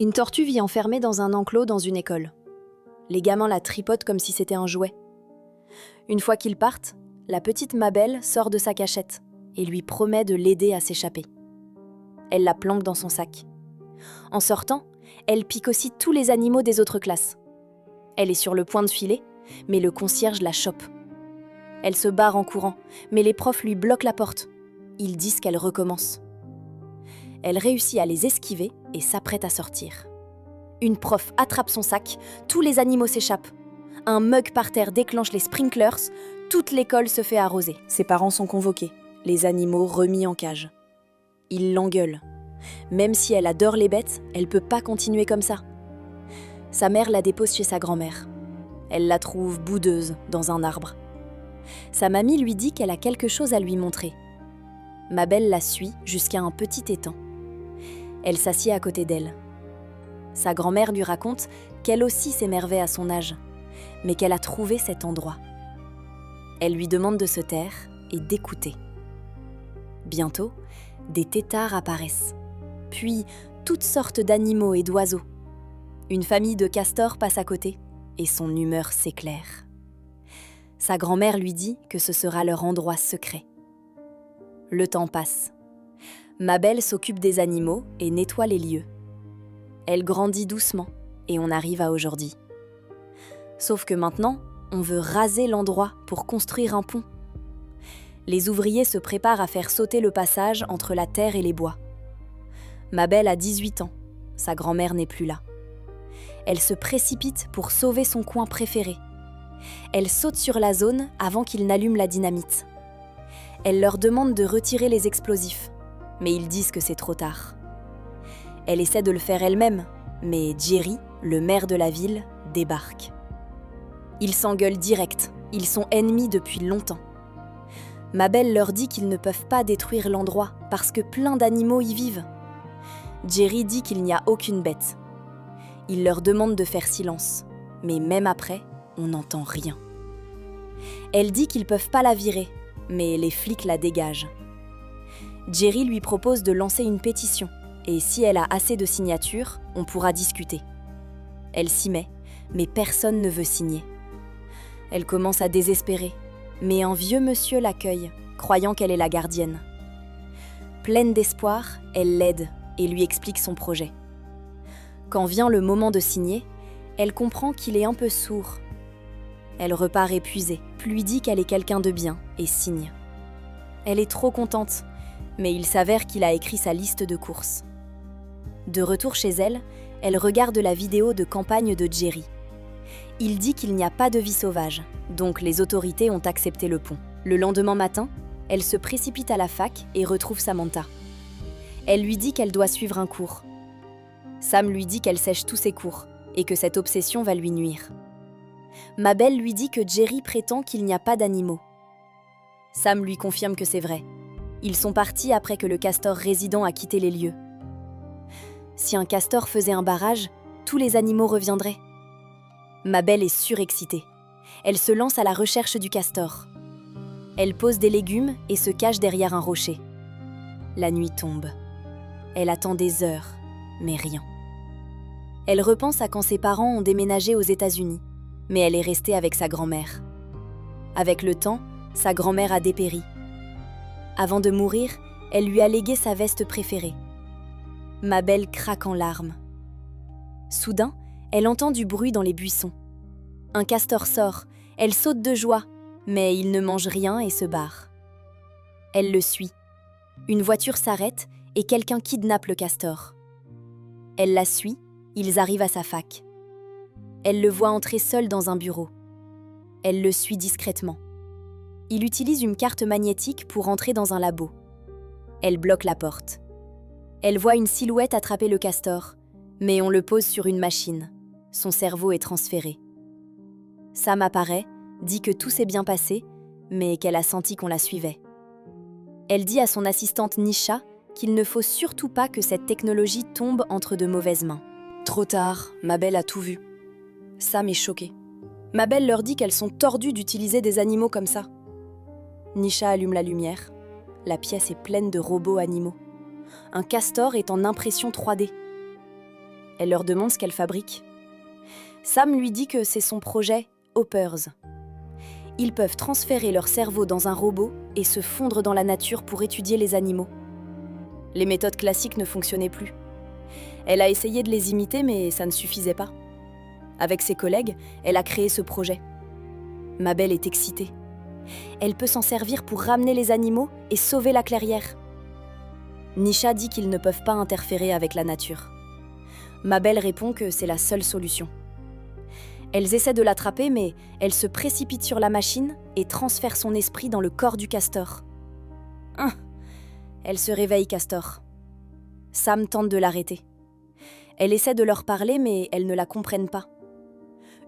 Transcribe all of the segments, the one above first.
Une tortue vit enfermée dans un enclos dans une école. Les gamins la tripotent comme si c'était un jouet. Une fois qu'ils partent, la petite Mabel sort de sa cachette et lui promet de l'aider à s'échapper. Elle la planque dans son sac. En sortant, elle pique aussi tous les animaux des autres classes. Elle est sur le point de filer, mais le concierge la chope. Elle se barre en courant, mais les profs lui bloquent la porte. Ils disent qu'elle recommence. Elle réussit à les esquiver et s'apprête à sortir. Une prof attrape son sac, tous les animaux s'échappent. Un mug par terre déclenche les sprinklers, toute l'école se fait arroser. Ses parents sont convoqués, les animaux remis en cage. Ils l'engueulent. Même si elle adore les bêtes, elle peut pas continuer comme ça. Sa mère la dépose chez sa grand-mère. Elle la trouve boudeuse dans un arbre. Sa mamie lui dit qu'elle a quelque chose à lui montrer. Mabel la suit jusqu'à un petit étang. Elle s'assied à côté d'elle. Sa grand-mère lui raconte qu'elle aussi s'émerveille à son âge, mais qu'elle a trouvé cet endroit. Elle lui demande de se taire et d'écouter. Bientôt, des têtards apparaissent, puis toutes sortes d'animaux et d'oiseaux. Une famille de castors passe à côté et son humeur s'éclaire. Sa grand-mère lui dit que ce sera leur endroit secret. Le temps passe. Mabel s'occupe des animaux et nettoie les lieux. Elle grandit doucement et on arrive à aujourd'hui. Sauf que maintenant, on veut raser l'endroit pour construire un pont. Les ouvriers se préparent à faire sauter le passage entre la terre et les bois. Mabel a 18 ans, sa grand-mère n'est plus là. Elle se précipite pour sauver son coin préféré. Elle saute sur la zone avant qu'ils n'allument la dynamite. Elle leur demande de retirer les explosifs, mais ils disent que c'est trop tard. Elle essaie de le faire elle-même, mais Jerry, le maire de la ville, débarque. Ils s'engueulent direct, ils sont ennemis depuis longtemps. Mabel leur dit qu'ils ne peuvent pas détruire l'endroit parce que plein d'animaux y vivent. Jerry dit qu'il n'y a aucune bête. Il leur demande de faire silence, mais même après, on n'entend rien. Elle dit qu'ils ne peuvent pas la virer, mais les flics la dégagent. Jerry lui propose de lancer une pétition, et si elle a assez de signatures, on pourra discuter. Elle s'y met, mais personne ne veut signer. Elle commence à désespérer, mais un vieux monsieur l'accueille, croyant qu'elle est la gardienne. Pleine d'espoir, elle l'aide et lui explique son projet. Quand vient le moment de signer, elle comprend qu'il est un peu sourd. Elle repart épuisée, lui dit qu'elle est quelqu'un de bien et signe. Elle est trop contente, mais il s'avère qu'il a écrit sa liste de courses. De retour chez elle, elle regarde la vidéo de campagne de Jerry. Il dit qu'il n'y a pas de vie sauvage, donc les autorités ont accepté le pont. Le lendemain matin, elle se précipite à la fac et retrouve Samantha. Elle lui dit qu'elle doit suivre un cours. Sam lui dit qu'elle sèche tous ses cours et que cette obsession va lui nuire. Mabel lui dit que Jerry prétend qu'il n'y a pas d'animaux. Sam lui confirme que c'est vrai. Ils sont partis après que le castor résident a quitté les lieux. Si un castor faisait un barrage, tous les animaux reviendraient. Mabel est surexcitée. Elle se lance à la recherche du castor. Elle pose des légumes et se cache derrière un rocher. La nuit tombe. Elle attend des heures, mais rien. Elle repense à quand ses parents ont déménagé aux États-Unis, mais elle est restée avec sa grand-mère. Avec le temps, sa grand-mère a dépéri. Avant de mourir, elle lui a légué sa veste préférée. Mabel craque en larmes. Soudain, elle entend du bruit dans les buissons. Un castor sort, elle saute de joie, mais il ne mange rien et se barre. Elle le suit. Une voiture s'arrête et quelqu'un kidnappe le castor. Elle la suit, ils arrivent à sa fac. Elle le voit entrer seul dans un bureau. Elle le suit discrètement. Il utilise une carte magnétique pour entrer dans un labo. Elle bloque la porte. Elle voit une silhouette attraper le castor, mais on le pose sur une machine. Son cerveau est transféré. Sam apparaît, dit que tout s'est bien passé, mais qu'elle a senti qu'on la suivait. Elle dit à son assistante Nisha qu'il ne faut surtout pas que cette technologie tombe entre de mauvaises mains. Trop tard, Mabel a tout vu. Sam est choqué. Mabel leur dit qu'elles sont tordues d'utiliser des animaux comme ça. Nisha allume la lumière. La pièce est pleine de robots animaux. Un castor est en impression 3D. Elle leur demande ce qu'elle fabrique. Sam lui dit que c'est son projet Hoppers. Ils peuvent transférer leur cerveau dans un robot et se fondre dans la nature pour étudier les animaux. Les méthodes classiques ne fonctionnaient plus. Elle a essayé de les imiter, mais ça ne suffisait pas. Avec ses collègues, elle a créé ce projet. Mabel est excitée. Elle peut s'en servir pour ramener les animaux et sauver la clairière. Nisha dit qu'ils ne peuvent pas interférer avec la nature. Mabel répond que c'est la seule solution. Elles essaient de l'attraper, mais elle se précipite sur la machine et transfère son esprit dans le corps du castor. Elle se réveille, Castor. Sam tente de l'arrêter. Elle essaie de leur parler, mais elles ne la comprennent pas.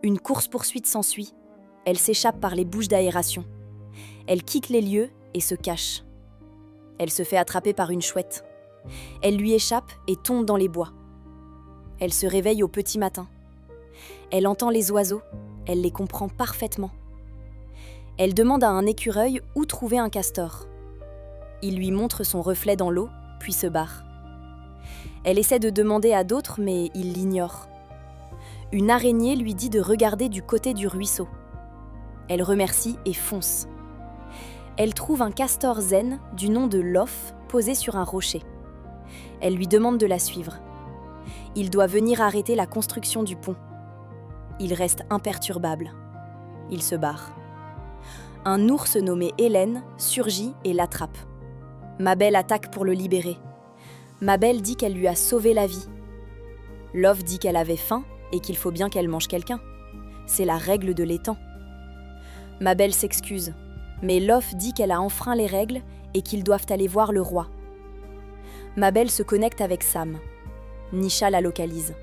Une course-poursuite s'ensuit. Elle s'échappe par les bouches d'aération. Elle quitte les lieux et se cache. Elle se fait attraper par une chouette. Elle lui échappe et tombe dans les bois. Elle se réveille au petit matin. Elle entend les oiseaux, elle les comprend parfaitement. Elle demande à un écureuil où trouver un castor. Il lui montre son reflet dans l'eau, puis se barre. Elle essaie de demander à d'autres, mais il l'ignore. Une araignée lui dit de regarder du côté du ruisseau. Elle remercie et fonce. Elle trouve un castor zen du nom de Lof posé sur un rocher. Elle lui demande de la suivre. Il doit venir arrêter la construction du pont. Il reste imperturbable. Il se barre. Un ours nommé Hélène surgit et l'attrape. Mabel attaque pour le libérer. Mabel dit qu'elle lui a sauvé la vie. Lof dit qu'elle avait faim et qu'il faut bien qu'elle mange quelqu'un. C'est la règle de l'étang. Mabel s'excuse, mais Lof dit qu'elle a enfreint les règles et qu'ils doivent aller voir le roi. Mabel se connecte avec Sam. Nisha la localise.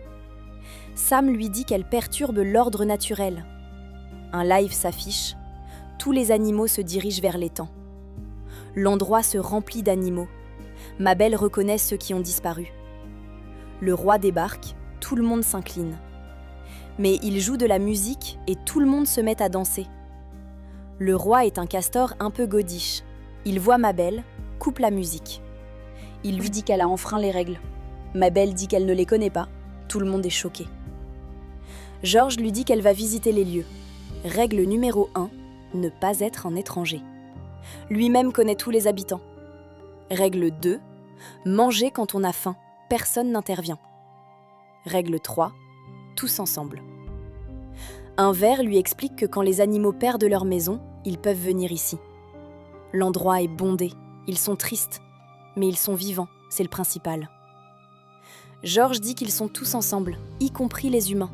Sam lui dit qu'elle perturbe l'ordre naturel. Un live s'affiche. Tous les animaux se dirigent vers l'étang. L'endroit se remplit d'animaux. Mabel reconnaît ceux qui ont disparu. Le roi débarque, tout le monde s'incline. Mais il joue de la musique et tout le monde se met à danser. Le roi est un castor un peu godiche. Il voit Mabel, coupe la musique. Il lui dit qu'elle a enfreint les règles. Mabel dit qu'elle ne les connaît pas. Tout le monde est choqué. Georges lui dit qu'elle va visiter les lieux. Règle numéro 1, ne pas être un étranger. Lui-même connaît tous les habitants. Règle 2, manger quand on a faim, personne n'intervient. Règle 3, tous ensemble. Un ver lui explique que quand les animaux perdent leur maison, ils peuvent venir ici. L'endroit est bondé, ils sont tristes, mais ils sont vivants, c'est le principal. Georges dit qu'ils sont tous ensemble, y compris les humains.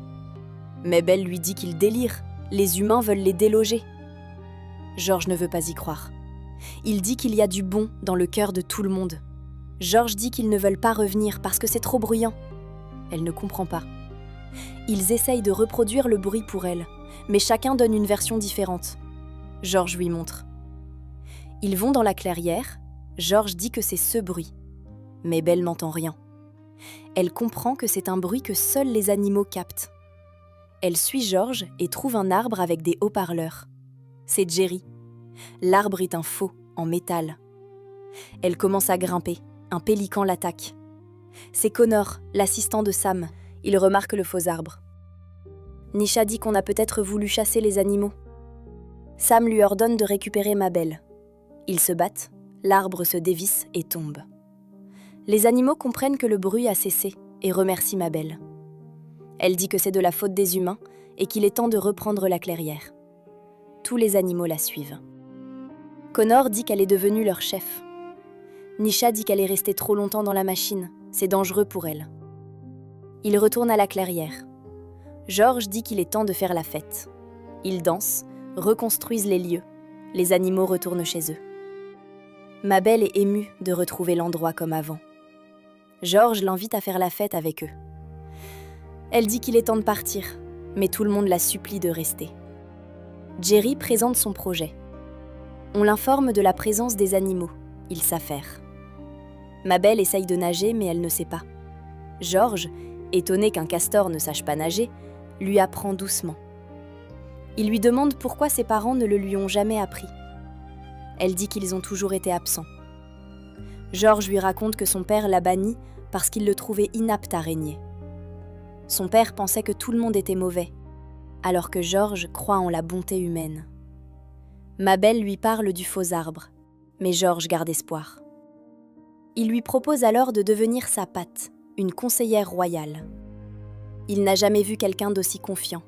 Mabel lui dit qu'ils délirent, les humains veulent les déloger. Georges ne veut pas y croire. Il dit qu'il y a du bon dans le cœur de tout le monde. Georges dit qu'ils ne veulent pas revenir parce que c'est trop bruyant. Elle ne comprend pas. Ils essayent de reproduire le bruit pour elle, mais chacun donne une version différente. Georges lui montre. Ils vont dans la clairière. Georges dit que c'est ce bruit. Mais Belle n'entend rien. Elle comprend que c'est un bruit que seuls les animaux captent. Elle suit Georges et trouve un arbre avec des haut-parleurs. C'est Jerry. L'arbre est un faux, en métal. Elle commence à grimper. Un pélican l'attaque. C'est Connor, l'assistant de Sam. Il remarque le faux arbre. Nisha dit qu'on a peut-être voulu chasser les animaux. Sam lui ordonne de récupérer Mabel. Ils se battent, l'arbre se dévisse et tombe. Les animaux comprennent que le bruit a cessé et remercient Mabel. Elle dit que c'est de la faute des humains et qu'il est temps de reprendre la clairière. Tous les animaux la suivent. Connor dit qu'elle est devenue leur chef. Nisha dit qu'elle est restée trop longtemps dans la machine, c'est dangereux pour elle. Ils retournent à la clairière. Georges dit qu'il est temps de faire la fête. Ils dansent, reconstruisent les lieux. Les animaux retournent chez eux. Mabel est émue de retrouver l'endroit comme avant. Georges l'invite à faire la fête avec eux. Elle dit qu'il est temps de partir, mais tout le monde la supplie de rester. Jerry présente son projet. On l'informe de la présence des animaux. Il s'affaire. Mabel essaye de nager, mais elle ne sait pas. Georges, étonné qu'un castor ne sache pas nager, lui apprend doucement. Il lui demande pourquoi ses parents ne le lui ont jamais appris. Elle dit qu'ils ont toujours été absents. Georges lui raconte que son père l'a banni parce qu'il le trouvait inapte à régner. Son père pensait que tout le monde était mauvais, alors que George croit en la bonté humaine. Mabel lui parle du faux arbre, mais George garde espoir. Il lui propose alors de devenir sa patte, une conseillère royale. Il n'a jamais vu quelqu'un d'aussi confiant.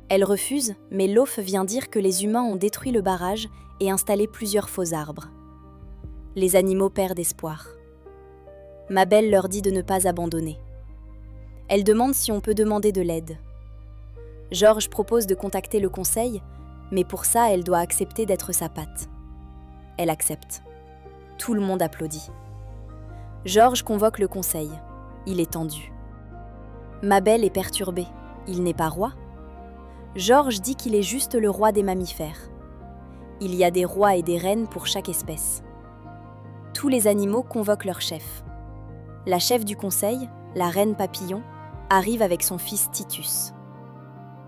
Elle refuse, mais Loaf vient dire que les humains ont détruit le barrage et installé plusieurs faux arbres. Les animaux perdent espoir. Mabel leur dit de ne pas abandonner. Elle demande si on peut demander de l'aide. George propose de contacter le conseil, mais pour ça, elle doit accepter d'être sa patte. Elle accepte. Tout le monde applaudit. George convoque le conseil. Il est tendu. Mabel est perturbée. Il n'est pas roi. George dit qu'il est juste le roi des mammifères. Il y a des rois et des reines pour chaque espèce. Tous les animaux convoquent leur chef. La chef du conseil, la reine papillon, arrive avec son fils Titus.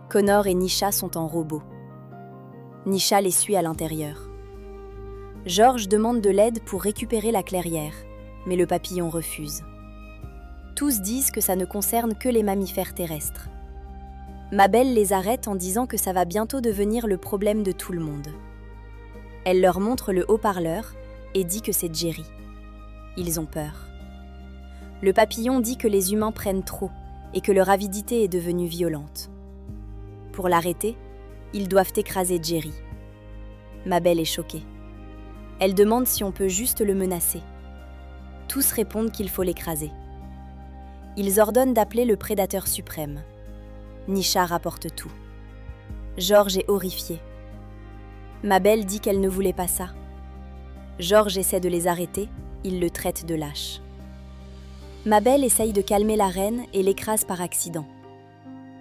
Connor et Nisha sont en robot. Nisha les suit à l'intérieur. George demande de l'aide pour récupérer la clairière, mais le papillon refuse. Tous disent que ça ne concerne que les mammifères terrestres. Mabel les arrête en disant que ça va bientôt devenir le problème de tout le monde. Elle leur montre le haut-parleur et dit que c'est Jerry. Ils ont peur. Le papillon dit que les humains prennent trop et que leur avidité est devenue violente. Pour l'arrêter, ils doivent écraser Jerry. Mabel est choquée. Elle demande si on peut juste le menacer. Tous répondent qu'il faut l'écraser. Ils ordonnent d'appeler le prédateur suprême. Nisha rapporte tout. George est horrifié. Mabel dit qu'elle ne voulait pas ça. George essaie de les arrêter, il le traite de lâche. Mabel essaye de calmer la reine et l'écrase par accident.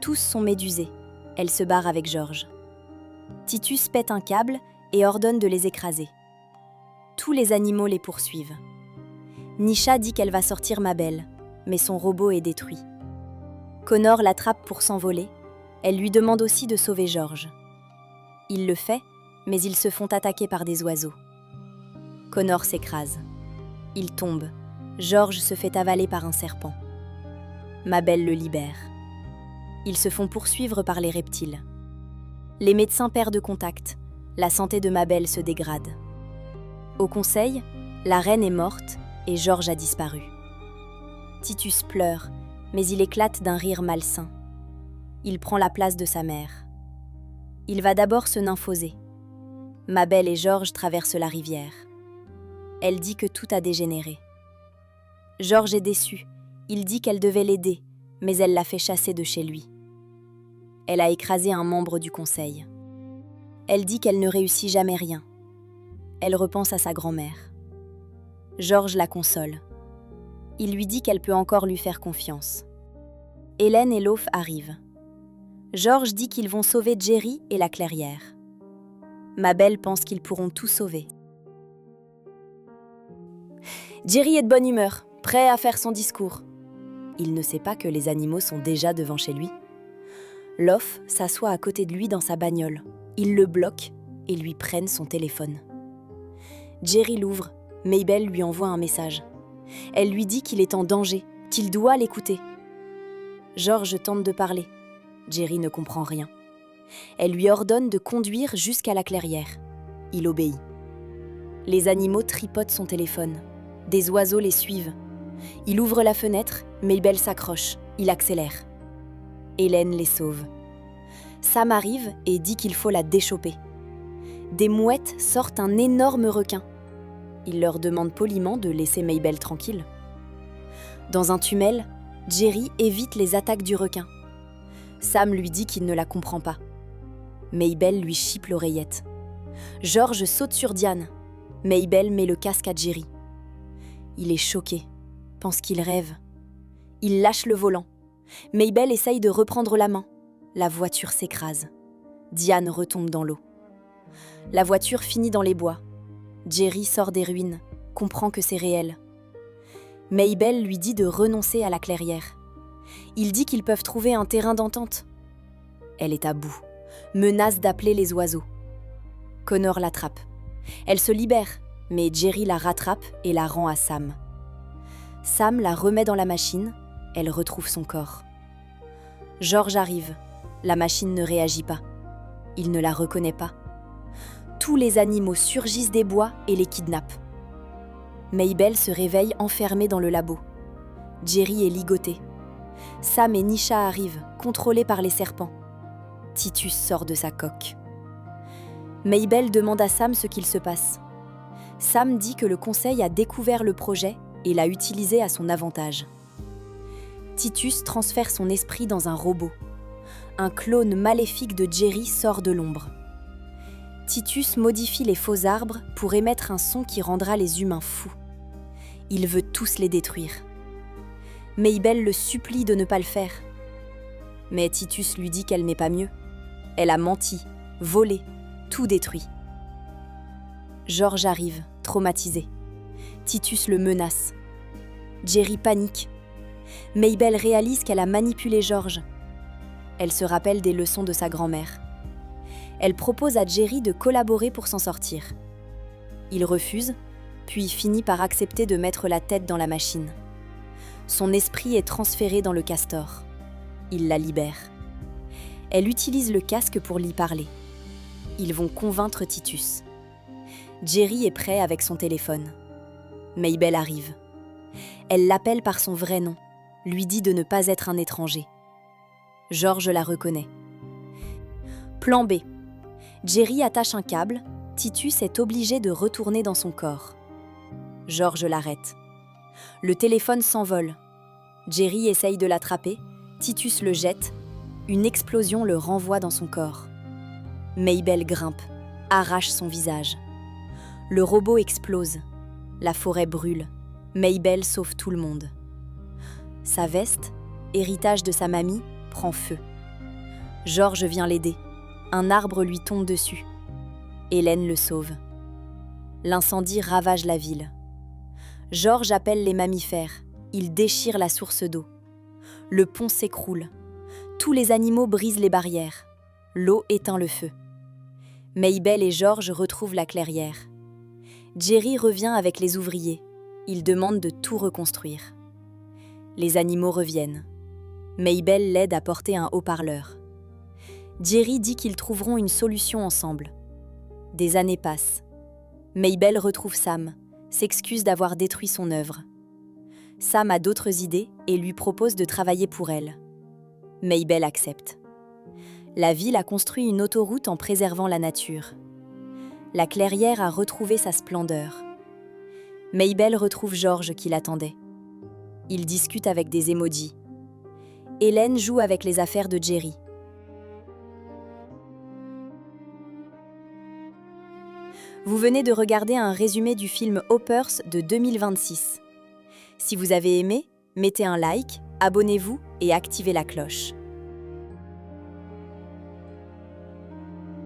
Tous sont médusés. Elle se barre avec George. Titus pète un câble et ordonne de les écraser. Tous les animaux les poursuivent. Nisha dit qu'elle va sortir Mabel, mais son robot est détruit. Connor l'attrape pour s'envoler. Elle lui demande aussi de sauver George. Il le fait, mais ils se font attaquer par des oiseaux. Connor s'écrase. Il tombe. George se fait avaler par un serpent. Mabel le libère. Ils se font poursuivre par les reptiles. Les médecins perdent contact. La santé de Mabel se dégrade. Au conseil, la reine est morte et George a disparu. Titus pleure, mais il éclate d'un rire malsain. Il prend la place de sa mère. Il va d'abord se nymphoser. Mabel et George traversent la rivière. Elle dit que tout a dégénéré. George est déçu. Il dit qu'elle devait l'aider, mais elle l'a fait chasser de chez lui. Elle a écrasé un membre du conseil. Elle dit qu'elle ne réussit jamais rien. Elle repense à sa grand-mère. George la console. Il lui dit qu'elle peut encore lui faire confiance. Hélène et Loaf arrivent. George dit qu'ils vont sauver Jerry et la clairière. Mabel pense qu'ils pourront tout sauver. Jerry est de bonne humeur, prêt à faire son discours. Il ne sait pas que les animaux sont déjà devant chez lui. Loaf s'assoit à côté de lui dans sa bagnole. Il le bloque et lui prennent son téléphone. Jerry l'ouvre. Mabel lui envoie un message. Elle lui dit qu'il est en danger, qu'il doit l'écouter. George tente de parler. Jerry ne comprend rien. Elle lui ordonne de conduire jusqu'à la clairière. Il obéit. Les animaux tripotent son téléphone. Des oiseaux les suivent. Il ouvre la fenêtre, Mabel s'accroche. Il accélère. Hélène les sauve. Sam arrive et dit qu'il faut la déchoper. Des mouettes sortent un énorme requin. Il leur demande poliment de laisser Mabel tranquille. Dans un tunnel, Jerry évite les attaques du requin. Sam lui dit qu'il ne la comprend pas. Mabel lui chipe l'oreillette. George saute sur Diane. Mabel met le casque à Jerry. Il est choqué, pense qu'il rêve. Il lâche le volant. Mabel essaye de reprendre la main. La voiture s'écrase. Diane retombe dans l'eau. La voiture finit dans les bois. Jerry sort des ruines, comprend que c'est réel. Mabel lui dit de renoncer à la clairière. Il dit qu'ils peuvent trouver un terrain d'entente. Elle est à bout, menace d'appeler les oiseaux. Connor l'attrape. Elle se libère, mais Jerry la rattrape et la rend à Sam. Sam la remet dans la machine, elle retrouve son corps. George arrive. La machine ne réagit pas. Il ne la reconnaît pas. Tous les animaux surgissent des bois et les kidnappent. Mabel se réveille enfermée dans le labo. Jerry est ligoté. Sam et Nisha arrivent, contrôlés par les serpents. Titus sort de sa coque. Mabel demande à Sam ce qu'il se passe. Sam dit que le conseil a découvert le projet et l'a utilisé à son avantage. Titus transfère son esprit dans un robot. Un clone maléfique de Jerry sort de l'ombre. Titus modifie les faux arbres pour émettre un son qui rendra les humains fous. Il veut tous les détruire. Mabel le supplie de ne pas le faire. Mais Titus lui dit qu'elle n'est pas mieux. Elle a menti, volé, tout détruit. George arrive, traumatisé. Titus le menace. Jerry panique. Mabel réalise qu'elle a manipulé George. Elle se rappelle des leçons de sa grand-mère. Elle propose à Jerry de collaborer pour s'en sortir. Il refuse, puis finit par accepter de mettre la tête dans la machine. Son esprit est transféré dans le castor. Il la libère. Elle utilise le casque pour lui parler. Ils vont convaincre Titus. Jerry est prêt avec son téléphone. Mabel arrive. Elle l'appelle par son vrai nom, lui dit de ne pas être un étranger. George la reconnaît. Plan B. Jerry attache un câble, Titus est obligé de retourner dans son corps. George l'arrête. Le téléphone s'envole. Jerry essaye de l'attraper, Titus le jette, une explosion le renvoie dans son corps. Mabel grimpe, arrache son visage. Le robot explose. La forêt brûle. Mabel sauve tout le monde. Sa veste, héritage de sa mamie, prend feu. George vient l'aider. Un arbre lui tombe dessus. Hélène le sauve. L'incendie ravage la ville. George appelle les mammifères. Il déchire la source d'eau. Le pont s'écroule. Tous les animaux brisent les barrières. L'eau éteint le feu. Mabel et George retrouvent la clairière. Jerry revient avec les ouvriers. Il demande de tout reconstruire. Les animaux reviennent. Mabel l'aide à porter un haut-parleur. Jerry dit qu'ils trouveront une solution ensemble. Des années passent. Mabel retrouve Sam, s'excuse d'avoir détruit son œuvre. Sam a d'autres idées et lui propose de travailler pour elle. Mabel accepte. La ville a construit une autoroute en préservant la nature. La clairière a retrouvé sa splendeur. Mabel retrouve George qui l'attendait. Ils discutent avec des emojis. Hélène joue avec les affaires de Jerry. Vous venez de regarder un résumé du film Hoppers de 2026. Si vous avez aimé, mettez un like, abonnez-vous et activez la cloche.